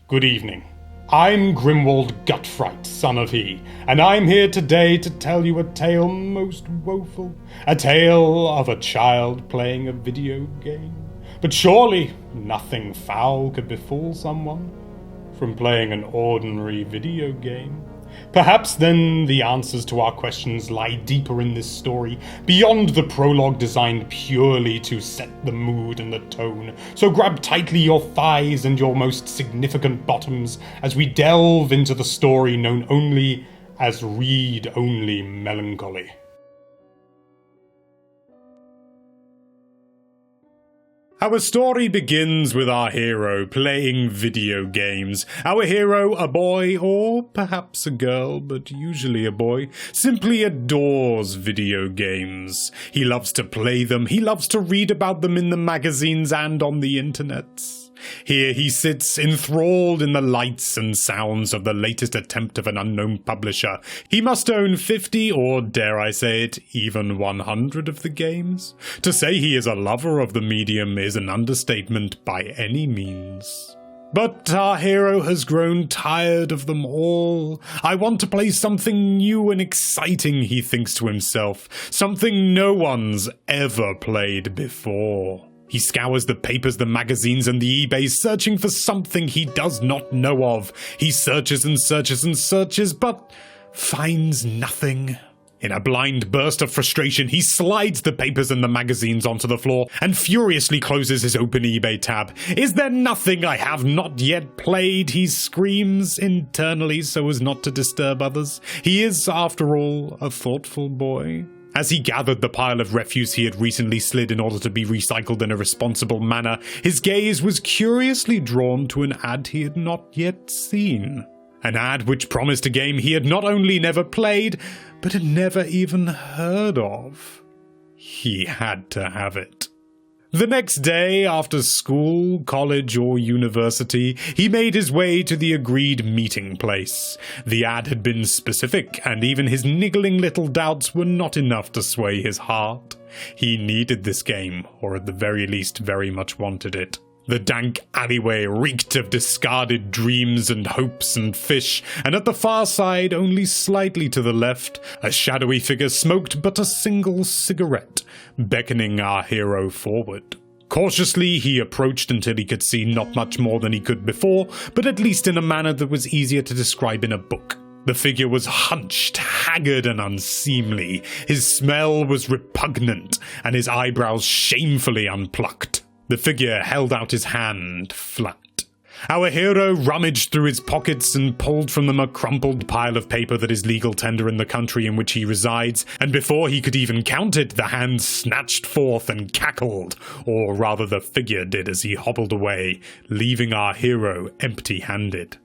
Good evening. I'm Grimwald Gutfright, son of he, and I'm here today to tell you a tale most woeful, a tale of a child playing a video game. But surely nothing foul could befall someone from playing an ordinary video game. Perhaps then the answers to our questions lie deeper in this story, beyond the prologue designed purely to set the mood and the tone. So grab tightly your thighs and your most significant bottoms as we delve into the story known only as read-only melancholy. Our story begins with our hero playing video games. Our hero, a boy, or perhaps a girl, but usually a boy, simply adores video games. He loves to play them, he loves to read about them in the magazines and on the internet. Here he sits, enthralled in the lights and sounds of the latest attempt of an unknown publisher. He must own 50, or dare I say it, even 100 of the games. To say he is a lover of the medium is an understatement by any means. But our hero has grown tired of them all. I want to play something new and exciting, he thinks to himself. Something no one's ever played before. He scours the papers, the magazines, and the eBays, searching for something he does not know of. He searches and searches and searches, but finds nothing. In a blind burst of frustration, he slides the papers and the magazines onto the floor and furiously closes his open eBay tab. "Is there nothing I have not yet played?" he screams internally so as not to disturb others. He is, after all, a thoughtful boy. As he gathered the pile of refuse he had recently slid in order to be recycled in a responsible manner, his gaze was curiously drawn to an ad he had not yet seen. An ad which promised a game he had not only never played, but had never even heard of. He had to have it. The next day, after school, college, or university, he made his way to the agreed meeting place. The ad had been specific, and even his niggling little doubts were not enough to sway his heart. He needed this game, or at the very least very much wanted it. The dank alleyway reeked of discarded dreams and hopes and fish, and at the far side, only slightly to the left, a shadowy figure smoked but a single cigarette, beckoning our hero forward. Cautiously, he approached until he could see not much more than he could before, but at least in a manner that was easier to describe in a book. The figure was hunched, haggard and unseemly. His smell was repugnant, and his eyebrows shamefully unplucked. The figure held out his hand, flat. Our hero rummaged through his pockets and pulled from them a crumpled pile of paper that is legal tender in the country in which he resides, and before he could even count it, the hand snatched forth and cackled, or rather the figure did as he hobbled away, leaving our hero empty-handed.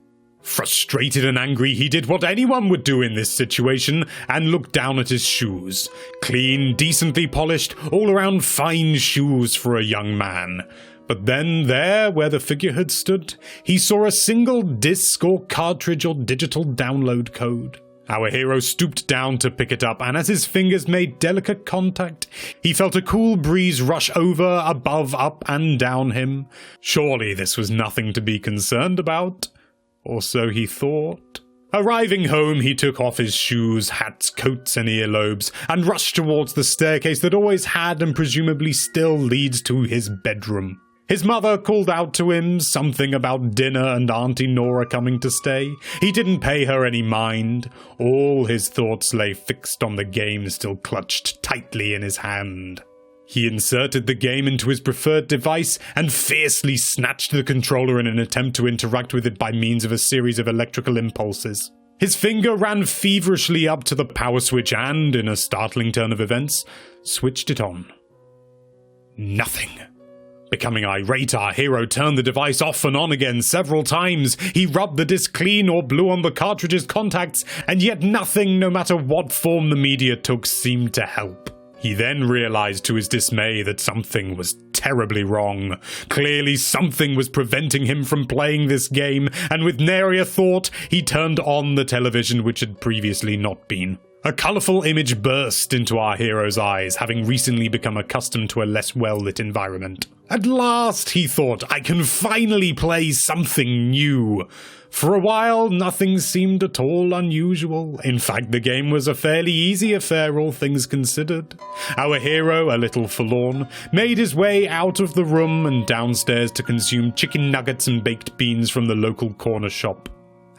Frustrated and angry, he did what anyone would do in this situation and looked down at his shoes. Clean, decently polished, all-around fine shoes for a young man. But then there, where the figure had stood, he saw a single disc or cartridge or digital download code. Our hero stooped down to pick it up, and as his fingers made delicate contact, he felt a cool breeze rush over, above, up, and down him. Surely this was nothing to be concerned about. Or so he thought. Arriving home, he took off his shoes, hats, coats, and earlobes, and rushed towards the staircase that always had and presumably still leads to his bedroom. His mother called out to him something about dinner and Auntie Nora coming to stay. He didn't pay her any mind. All his thoughts lay fixed on the game still clutched tightly in his hand. He inserted the game into his preferred device and fiercely snatched the controller in an attempt to interact with it by means of a series of electrical impulses. His finger ran feverishly up to the power switch and, in a startling turn of events, switched it on. Nothing. Becoming irate, our hero turned the device off and on again several times. He rubbed the disc clean or blew on the cartridge's contacts, and yet nothing, no matter what form the media took, seemed to help. He then realized to his dismay that something was terribly wrong. Clearly something was preventing him from playing this game, and with nary a thought, he turned on the television which had previously not been. A colourful image burst into our hero's eyes, having recently become accustomed to a less well-lit environment. At last, he thought, I can finally play something new. For a while, nothing seemed at all unusual. In fact, the game was a fairly easy affair, all things considered. Our hero, a little forlorn, made his way out of the room and downstairs to consume chicken nuggets and baked beans from the local corner shop.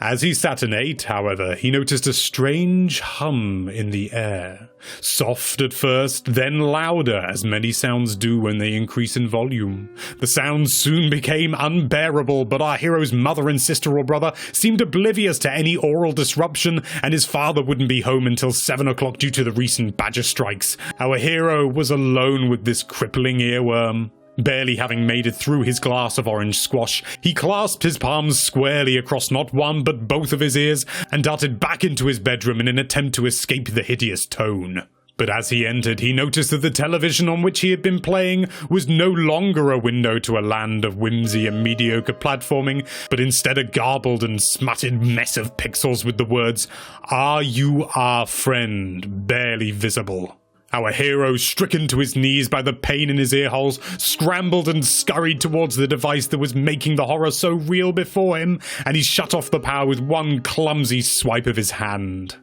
As he sat and ate, however, he noticed a strange hum in the air. Soft at first, then louder, as many sounds do when they increase in volume. The sounds soon became unbearable, but our hero's mother and sister or brother seemed oblivious to any oral disruption, and his father wouldn't be home until 7 o'clock due to the recent badger strikes. Our hero was alone with this crippling earworm. Barely having made it through his glass of orange squash, he clasped his palms squarely across not one but both of his ears and darted back into his bedroom in an attempt to escape the hideous tone. But as he entered, he noticed that the television on which he had been playing was no longer a window to a land of whimsy and mediocre platforming, but instead a garbled and smutted mess of pixels with the words, "Are you our friend?" barely visible. Our hero, stricken to his knees by the pain in his earholes, scrambled and scurried towards the device that was making the horror so real before him, and he shut off the power with one clumsy swipe of his hand.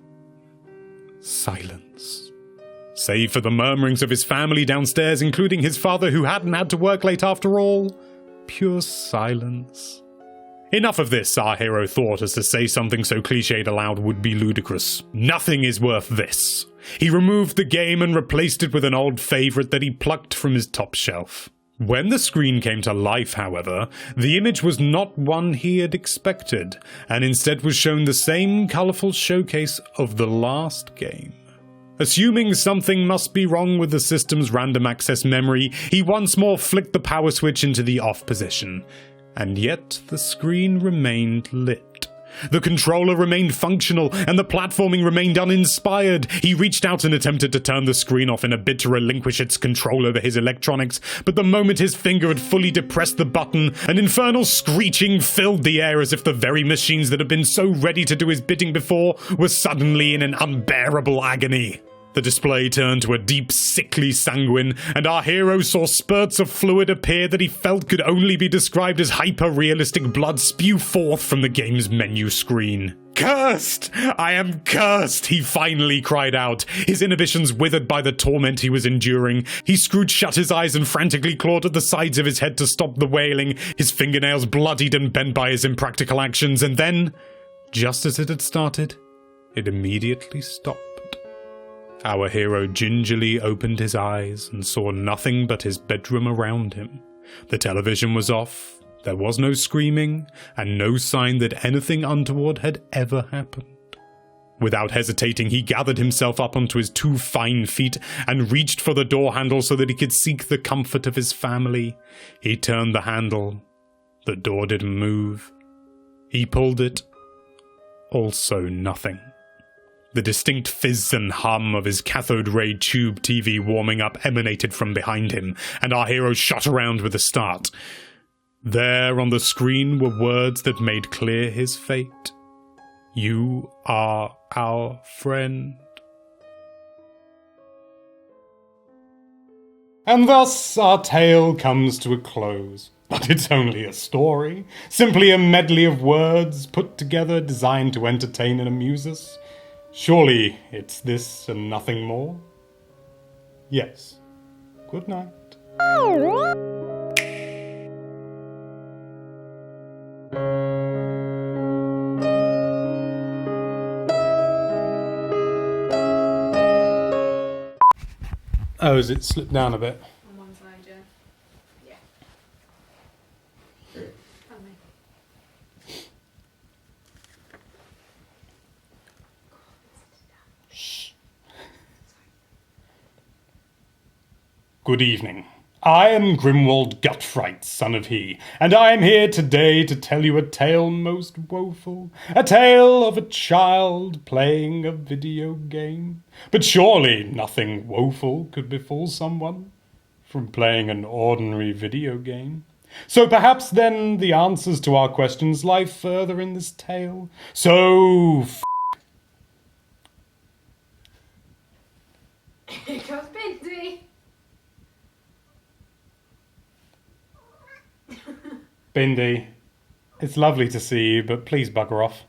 Silence. Save for the murmurings of his family downstairs, including his father who hadn't had to work late after all. Pure silence. Enough of this, our hero thought, as to say something so cliched aloud would be ludicrous. Nothing is worth this. He removed the game and replaced it with an old favourite that he plucked from his top shelf. When the screen came to life, however, the image was not one he had expected, and instead was shown the same colourful showcase of the last game. Assuming something must be wrong with the system's random access memory, he once more flicked the power switch into the off position. And yet the screen remained lit. The controller remained functional, and the platforming remained uninspired. He reached out and attempted to turn the screen off in a bid to relinquish its control over his electronics, but the moment his finger had fully depressed the button, an infernal screeching filled the air as if the very machines that had been so ready to do his bidding before were suddenly in an unbearable agony. The display turned to a deep, sickly sanguine, and our hero saw spurts of fluid appear that he felt could only be described as hyper-realistic blood spew forth from the game's menu screen. "Cursed! I am cursed!" he finally cried out, his inhibitions withered by the torment he was enduring. He screwed shut his eyes and frantically clawed at the sides of his head to stop the wailing, his fingernails bloodied and bent by his impractical actions, and then, just as it had started, it immediately stopped. Our hero gingerly opened his eyes and saw nothing but his bedroom around him. The television was off, there was no screaming, and no sign that anything untoward had ever happened. Without hesitating, he gathered himself up onto his 2 fine feet and reached for the door handle so that he could seek the comfort of his family. He turned the handle. The door didn't move. He pulled it. Also nothing. The distinct fizz and hum of his cathode ray tube TV warming up emanated from behind him, and our hero shot around with a start. There on the screen were words that made clear his fate. "You are our friend." And thus our tale comes to a close. But it's only a story, simply a medley of words put together designed to entertain and amuse us. Surely it's this and nothing more? Yes. Good night. Oh, has it slipped down a bit? On one side, yeah. Yeah. Pardon me. Good evening. I am Grimwald Gutfright, son of he, and I am here today to tell you a tale most woeful, a tale of a child playing a video game. But surely nothing woeful could befall someone from playing an ordinary video game. So perhaps then the answers to our questions lie further in this tale. So Bindi, it's lovely to see you, but please bugger off.